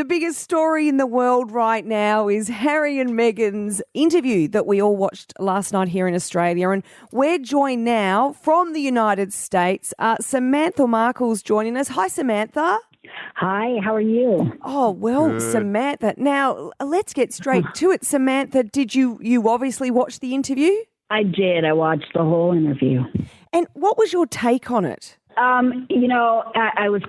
The biggest story in the world right now is Harry and Meghan's interview that we all watched last night here in Australia. And we're joined now from the United States. Samantha Markle's joining us. Hi, Samantha. Hi, how are you? Oh, well, good. Samantha. Now, let's get straight to it. Samantha, did you watch the interview? I did. I watched the whole interview. And what was your take on it? I was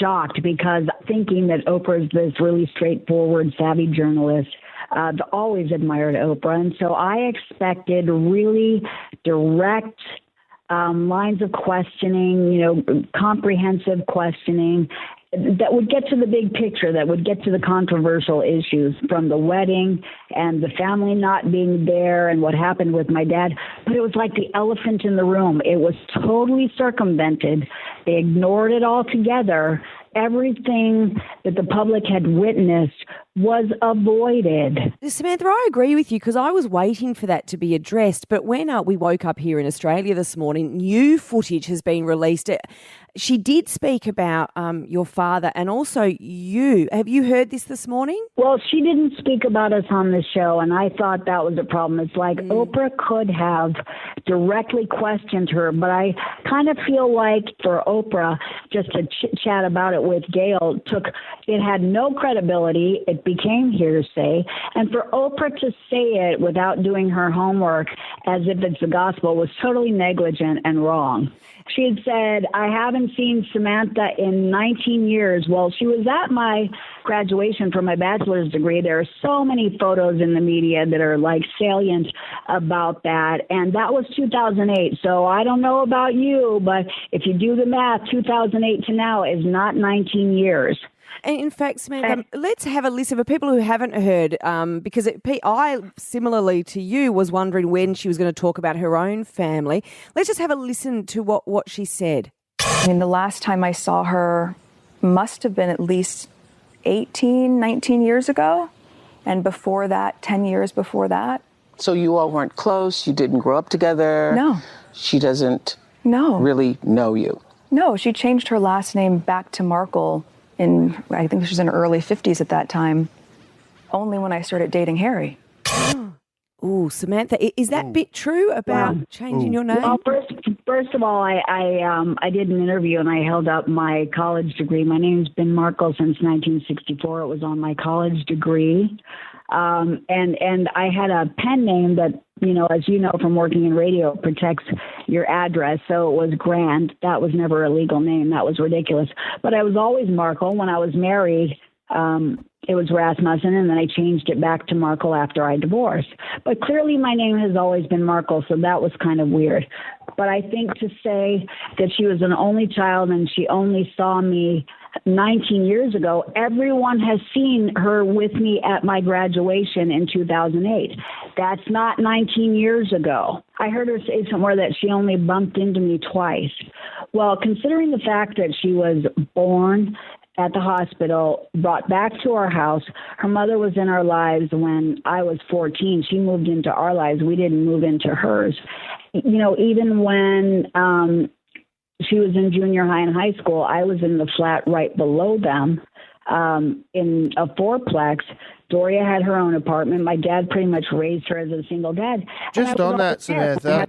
shocked because thinking that Oprah's this really straightforward, savvy journalist. I've always admired Oprah. And so I expected really direct lines of questioning, comprehensive questioning that would get to the big picture, that would get to the controversial issues from the wedding and the family not being there and what happened with my dad. But it was like the elephant in the room. It was totally circumvented. They ignored it altogether. Everything that the public had witnessed was avoided. Samantha, I agree with you because I was waiting for that to be addressed. But when we woke up here in Australia this morning, new footage has been released. She did speak about your father and also you. Have you heard this morning? Well, she didn't speak about us on the show, and I thought that was a problem. It's like Oprah could have directly questioned her, but I kind of feel like for Oprah, just to chit-chat about it with Gail, it had no credibility. It became hearsay. And for Oprah to say it without doing her homework as if it's the gospel was totally negligent and wrong. She had said, I haven't seen Samantha in 19 years. Well, she was at my graduation for my bachelor's degree. There are so many photos in the media that are salient about that. And that was 2008. So I don't know about you, but if you do the math, 2008 to now is not 19 years. And in fact, Samantha, let's have a listen for people who haven't heard, because I, similarly to you, was wondering when she was going to talk about her own family. Let's just have a listen to what she said. I mean, the last time I saw her must have been at least 18, 19 years ago. And before that, 10 years before that. So you all weren't close? You didn't grow up together? No. She doesn't really know you? No, she changed her last name back to Markle I think she was in her early 50s at that time, only when I started dating Harry. Oh, Samantha, is that bit true about changing your name? Well, first of all, I did an interview and I held up my college degree. My name's been Markle since 1964. It was on my college degree. And I had a pen name that, as you know from working in radio, protects your address. So it was Grant. That was never a legal name. That was ridiculous. But I was always Markle. When I was married, it was Rasmussen, and then I changed it back to Markle after I divorced. But clearly my name has always been Markle, so that was kind of weird. But I think to say that she was an only child and she only saw me 19 years ago, everyone has seen her with me at my graduation in 2008. That's not 19 years ago. I heard her say somewhere that she only bumped into me twice. Well, considering the fact that she was born at the hospital, brought back to our house. Her mother was in our lives when I was 14. She moved into our lives. We didn't move into hers. Even when she was in junior high and high school, I was in the flat right below them in a fourplex. Doria had her own apartment. My dad pretty much raised her as a single dad. Just on that, Samantha,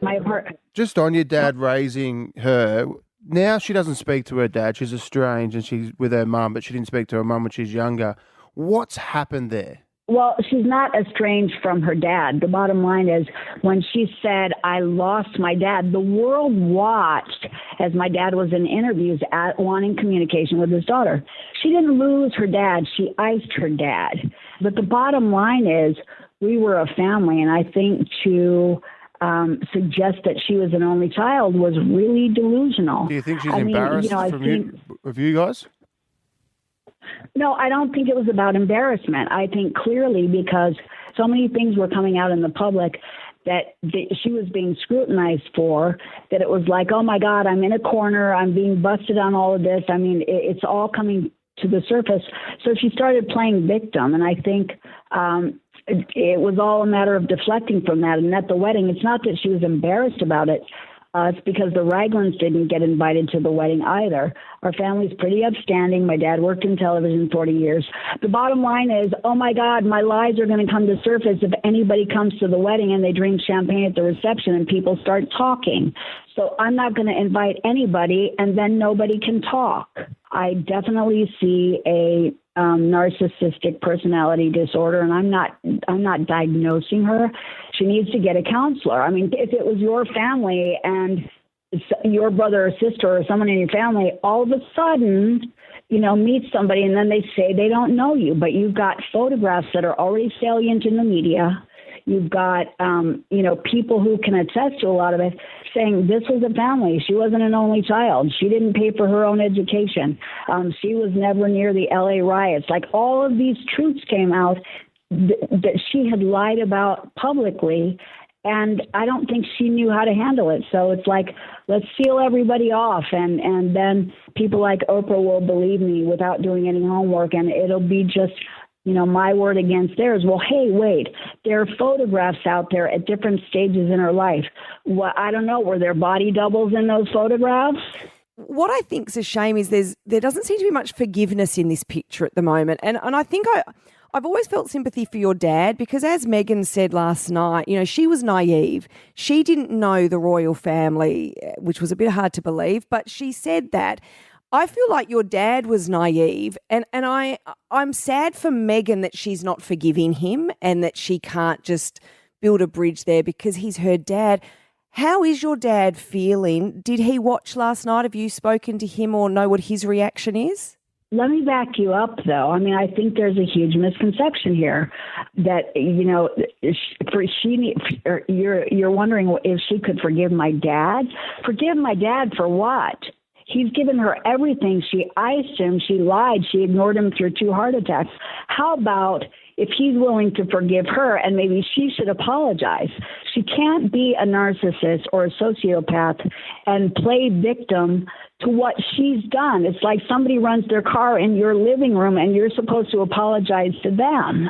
just on your dad raising her, now she doesn't speak to her dad. She's estranged and she's with her mum, but she didn't speak to her mum when she's younger. What's happened there? Well, she's not estranged from her dad. The bottom line is when she said, I lost my dad, the world watched as my dad was in interviews wanting communication with his daughter. She didn't lose her dad. She iced her dad. But the bottom line is we were a family, and I think to suggest that she was an only child was really delusional. Do you think she's embarrassed of you guys? No, I don't think it was about embarrassment. I think clearly because so many things were coming out in the public that she was being scrutinized for, that it was like, oh my God, I'm in a corner, I'm being busted on all of this. I mean, it's all coming to the surface. So she started playing victim, and I think it was all a matter of deflecting from that. And at the wedding, it's not that she was embarrassed about it. It's because the Raglins didn't get invited to the wedding either. Our family's pretty upstanding. My dad worked in television 40 years. The bottom line is, oh my God, my lies are going to come to surface if anybody comes to the wedding and they drink champagne at the reception and people start talking. So I'm not going to invite anybody, and then nobody can talk. I definitely see a narcissistic personality disorder, and I'm not diagnosing her. She needs to get a counselor. I mean, if it was your family and your brother or sister or someone in your family all of a sudden, meet somebody and then they say they don't know you, but you've got photographs that are already salient in the media. You've got, people who can attest to a lot of it saying this was a family. She wasn't an only child. She didn't pay for her own education. She was never near the LA riots. Like all of these truths came out that she had lied about publicly. And I don't think she knew how to handle it. So it's like, let's seal everybody off. And then people like Oprah will believe me without doing any homework. And it'll be just, my word against theirs. Well, hey, wait, there are photographs out there at different stages in her life. I don't know, were there body doubles in those photographs? What I think is a shame is there doesn't seem to be much forgiveness in this picture at the moment. And I think I've always felt sympathy for your dad because, as Meghan said last night, she was naive. She didn't know the royal family, which was a bit hard to believe, but she said that. I feel like your dad was naive, and I'm sad for Meghan that she's not forgiving him and that she can't just build a bridge there because he's her dad. How is your dad feeling? Did he watch last night? Have you spoken to him or know what his reaction is? Let me back you up, though. I mean, I think there's a huge misconception here that, you're wondering if she could forgive my dad. Forgive my dad for what? He's given her everything. She iced him. She lied. She ignored him through 2 heart attacks. How about if he's willing to forgive her and maybe she should apologize? She can't be a narcissist or a sociopath and play victim to what she's done. It's like somebody runs their car in your living room and you're supposed to apologize to them.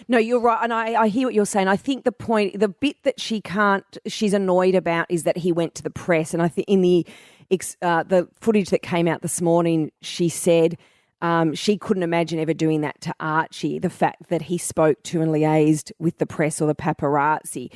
No, you're right. And I hear what you're saying. I think the bit that she's annoyed about is that he went to the press. And I think in the footage that came out this morning, she said she couldn't imagine ever doing that to Archie, the fact that he spoke to and liaised with the press or the paparazzi.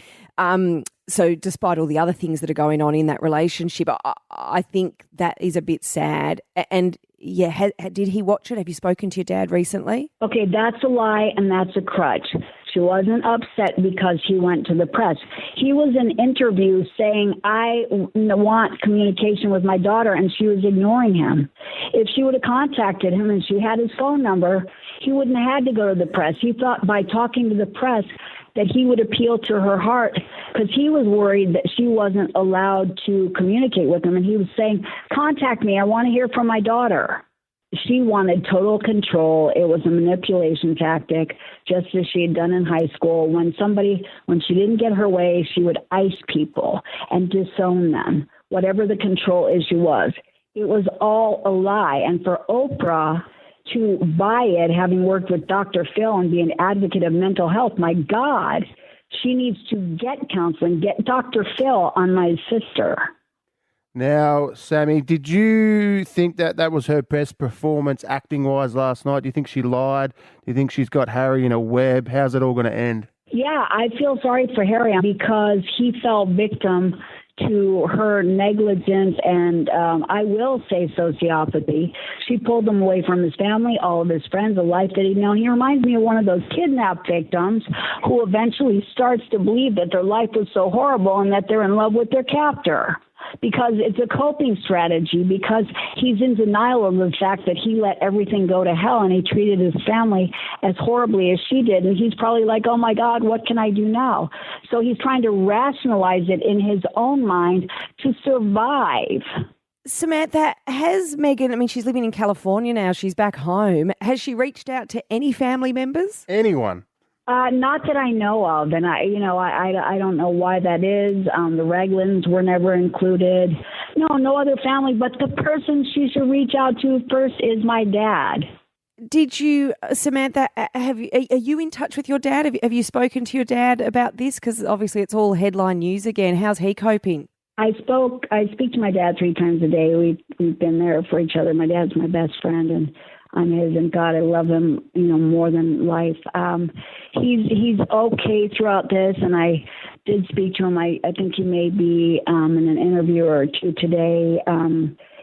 So despite all the other things that are going on in that relationship, I think that is a bit sad. And yeah, did he watch it? Have you spoken to your dad recently? Okay, that's a lie and that's a crutch. She wasn't upset because he went to the press. He was in interviews saying, I want communication with my daughter, and she was ignoring him. If she would have contacted him and she had his phone number, he wouldn't have had to go to the press. He thought by talking to the press that he would appeal to her heart because he was worried that she wasn't allowed to communicate with him. And he was saying, contact me. I want to hear from my daughter. She wanted total control. It was a manipulation tactic, just as she had done in high school. When she didn't get her way, she would ice people and disown them, whatever the control issue was. It was all a lie. And for Oprah to buy it, having worked with Dr. Phil and be an advocate of mental health, my God, she needs to get counseling, get Dr. Phil on my sister. Now, Sammy, did you think that was her best performance acting-wise last night? Do you think she lied? Do you think she's got Harry in a web? How's it all going to end? Yeah, I feel sorry for Harry because he fell victim to her negligence and I will say sociopathy. She pulled him away from his family, all of his friends, a life that he'd known. He reminds me of one of those kidnapped victims who eventually starts to believe that their life was so horrible and that they're in love with their captor. Because it's a coping strategy, because he's in denial of the fact that he let everything go to hell and he treated his family as horribly as she did. And he's probably like, oh, my God, what can I do now? So he's trying to rationalize it in his own mind to survive. Samantha, has Meghan, I mean, she's living in California now, she's back home. Has she reached out to any family members? Anyone? Not that I know of, and I don't know why that is. The Raglins were never included. No other family, but the person she should reach out to first is my dad. Did you, Samantha, are you in touch with your dad? Have you spoken to your dad about this? Because obviously it's all headline news again. How's he coping? I speak to my dad 3 times a day. We've been there for each other. My dad's my best friend, and I'm his. And God, I love him, more than life. He's okay throughout this, and I did speak to him. I think he may be in an interview or two today.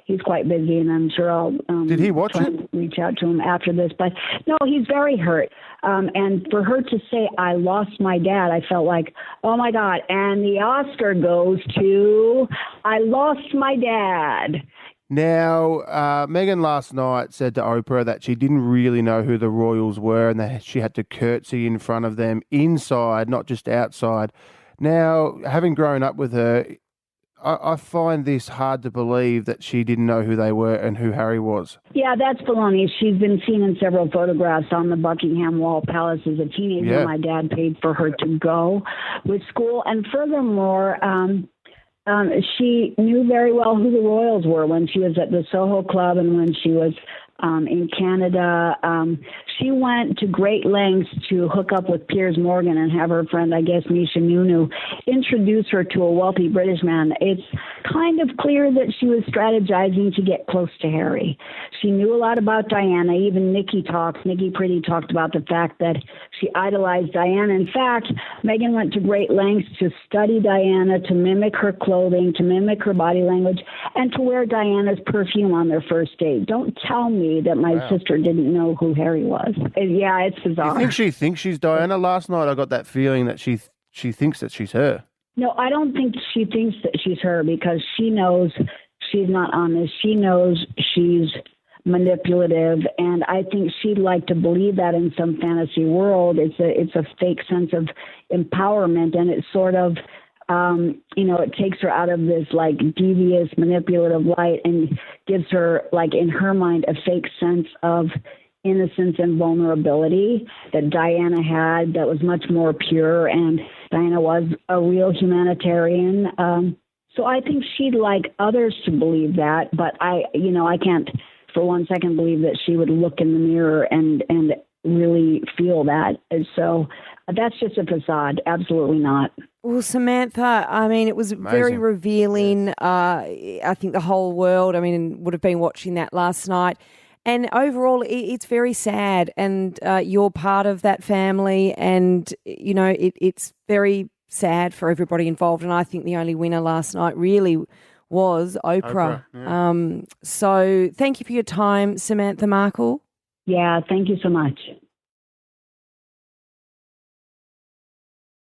He's quite busy, and I'm sure I'll Did he watch it? Reach out to him after this. But no, he's very hurt. And for her to say, I lost my dad, I felt like, oh, my God. And the Oscar goes to, I lost my dad. Now, Meghan last night said to Oprah that she didn't really know who the royals were and that she had to curtsy in front of them inside, not just outside. Now, having grown up with her, I find this hard to believe that she didn't know who they were and who Harry was. Yeah, that's baloney. She's been seen in several photographs on the Buckingham Wall Palace as a teenager. Yeah. My dad paid for her to go with school. And furthermore, she knew very well who the royals were when she was at the Soho Club and when she was in Canada. She went to great lengths to hook up with Piers Morgan and have her friend, I guess, Misha Nunu, introduce her to a wealthy British man. It's kind of clear that she was strategizing to get close to Harry. She knew a lot about Diana. Even Nikki Pretty talked about the fact that she idolized Diana. In fact, Meghan went to great lengths to study Diana, to mimic her clothing, to mimic her body language, and to wear Diana's perfume on their first date. Don't tell me that my sister didn't know who Harry was. Yeah, it's bizarre. You think she thinks she's Diana? Last night I got that feeling that she thinks that she's her. No, I don't think she thinks that she's her because she knows she's not honest. She knows she's manipulative, and I think she'd like to believe that in some fantasy world. It's a fake sense of empowerment, and it's sort of it takes her out of this like devious, manipulative light and gives her, like in her mind, a fake sense of innocence and vulnerability that Diana had that was much more pure, and Diana was a real humanitarian. So I think she'd like others to believe that, but I can't for 1 second believe that she would look in the mirror and really feel that. And so that's just a facade. Absolutely not. Well, Samantha, I mean, it was very revealing. Yes. I think the whole world, would have been watching that last night. And overall, it's very sad. And you're part of that family. And, it's very sad for everybody involved. And I think the only winner last night really was Oprah. Yeah. So thank you for your time, Samantha Markle. Yeah, thank you so much.